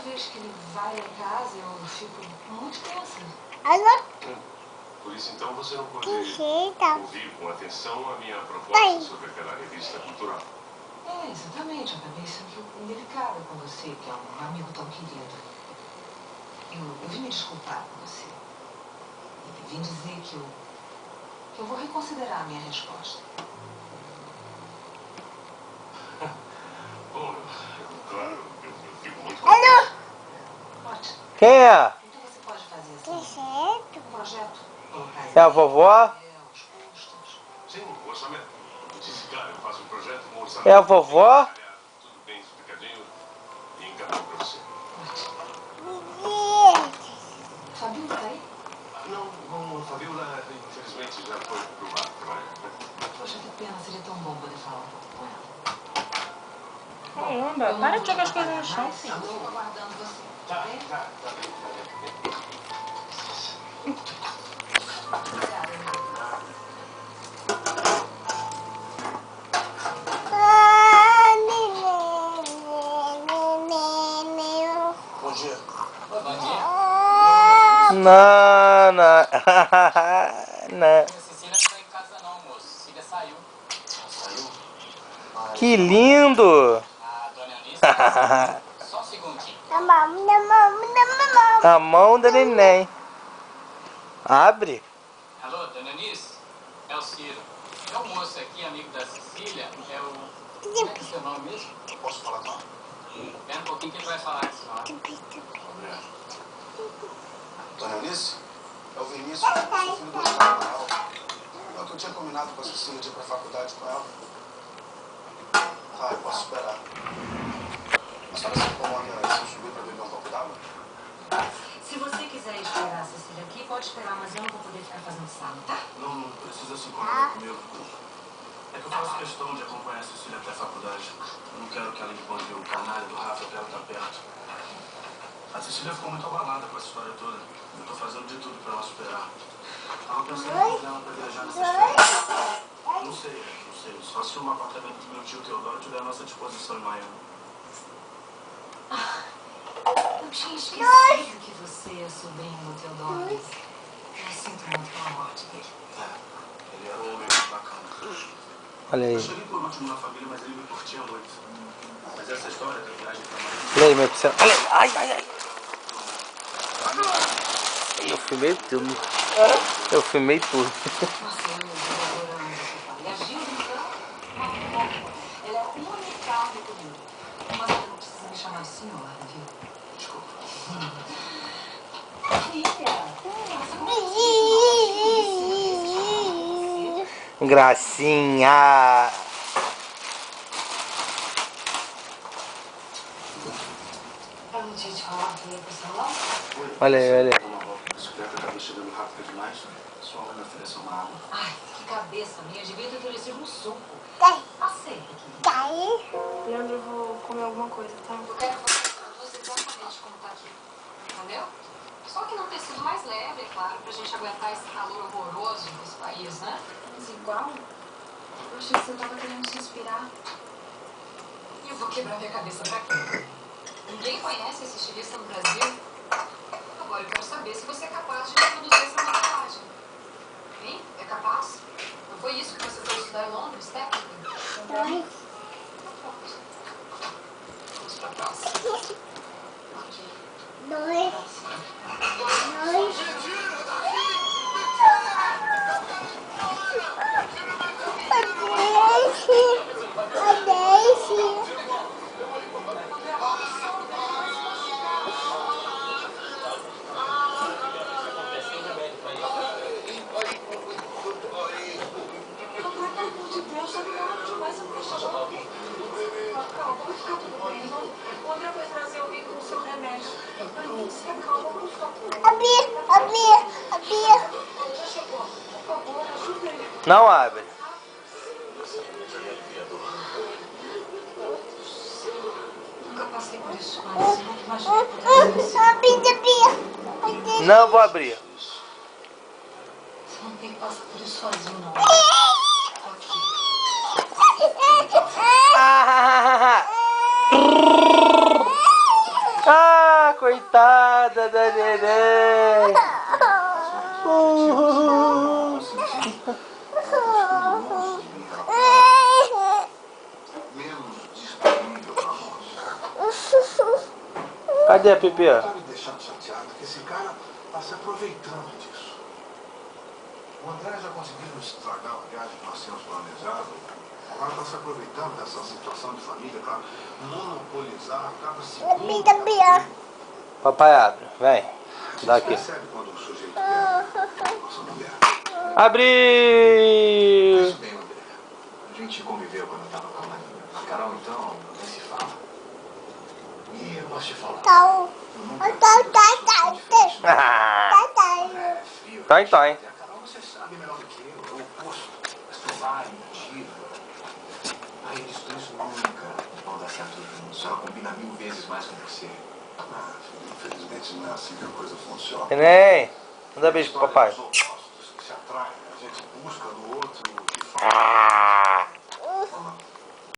vez que ele vai em casa, eu fico muito tensa. Por isso, então, você não pode ouvir com atenção a minha proposta sobre aquela revista cultural. É, exatamente. Eu acabei sendo indelicada com você, que é um amigo tão querido. Eu vim me desculpar com você. E vim dizer que eu vou reconsiderar a minha resposta. Bom, claro, eu fico muito contente. Ótimo. Quem é? Então você pode fazer assim. Um projeto. É a vovó? Os custos. Sim, o orçamento. Disse, claro, eu faço um projeto com orçamento. É a vovó? Tudo bem explicadinho e encaminho pra você. Fabio tá aí? Não, a Fabiola, infelizmente, já foi pro bar trabalhar. Poxa, que pena. Seria tão bom poder falar um pouco com ela. Caramba, para de jogar as coisas no chão, Eu filho. estou aguardando você. Tá bem. Obrigada, irmão. Bom dia. Não, não. Não. Cecília não tá em casa não, moço. Cecília saiu. Saiu? Que lindo! A dona Eunice tá... Só um segundinho. A mão da neném. Abre. Alô, dona Eunice? É o Ciro. É o moço aqui, amigo da Cecília. É o... Como é que é seu nome mesmo? Posso falar com ela? Espera um pouquinho que ele vai falar com a senhora. Obrigado. Dona Eunice? É o Vinícius, sou filho do Rafael. É o que eu tinha combinado com a Cecília de ir pra faculdade com ela. Ah, eu posso esperar. A senhora se incomoda se eu subir pra beber um pouco d'água? Se você quiser esperar a Cecília aqui, pode esperar, mas eu não vou poder ficar fazendo sala, tá? Não precisa se incomodar comigo. É que eu faço questão de acompanhar a Cecília até a faculdade. Eu não quero que ela encontre o canalha do Rafa pra ela estar perto. A Cecília ficou muito abalada com essa história toda. Eu tô fazendo de tudo pra ela superar. Tava pensando em convidar ela pra viajar nessas férias. Não sei. Só se um apartamento do meu tio Teodoro tiver à nossa disposição em Miami. Eu tinha esquecido que você é sobrinho do Teodoro. Eu sinto muito pela morte dele. Ele era um homem muito bacana. Olha Eu aí. cheguei por último na família, mas ele me curtia muito. Mas essa história da viagem pra Miami... Olha aí, meu pincel. Olha aí. Ai, ai, ai. Eu filmei tudo. Eu filmei tudo. Nossa, eu adorando esse pai. E a Gilda, então, ela é única comigo. Mas ela não precisa me chamar de senhora, viu? Desculpa. Gracinha. Eu não tinha te falado que ia pro salão? Olha aí, olha aí. Dona Rosa, a bicicleta acabou chegando rápido demais. Sua mãe me ofereceu uma água. Ai, que cabeça minha. Devia ter oferecido um suco. Aceita, querida. Leandro, eu vou comer alguma coisa, tá? Eu quero que você produza exatamente como tá aqui. Entendeu? Só que não tecido mais leve, é claro, pra gente aguentar esse calor horroroso desse país, né? Mas igual? Eu achei que você tava querendo se inspirar. E eu vou quebrar minha cabeça pra quê? Ninguém conhece esse estilista no Brasil. Agora eu quero saber se você é capaz de reproduzir essa modelagem. Hein? É capaz? Não foi isso que você foi estudar em Londres, técnica? Não. Vamos pra próxima. Ok. Não abre. Nunca passei por isso antes. Nunca imaginei que pudesse acontecer. Não vou abrir. Você não tem que passar por isso sozinho, não. Ah! Ah, coitada da neném. Cadê a Pipi? Tá me deixando chateado que esse cara tá se aproveitando disso. O André já conseguiu estragar a viagem que nós tínhamos planejado. Agora tá se aproveitando dessa situação de família pra monopolizar cada segundo. Papai abre, vem. Dá aqui. Percebe quando o sujeito quer nossa mulher. Abriu! Isso bem, André. A gente conviveu quando eu tava com a Carol, então nem se fala. E eu posso te falar. Eu nunca vi uma pessoa diferente, não. É frio. Tá, então, hein? E a Carol, você sabe melhor do que eu. É o oposto. Mas trabalho, mentira. Aí isso nunca vão dar certo juntos. Ela combina 1000 vezes mais com você. Ah, infelizmente não é assim que a coisa funciona. Neném, manda beijo pro papai. Os opostos que se atraem. A gente busca no outro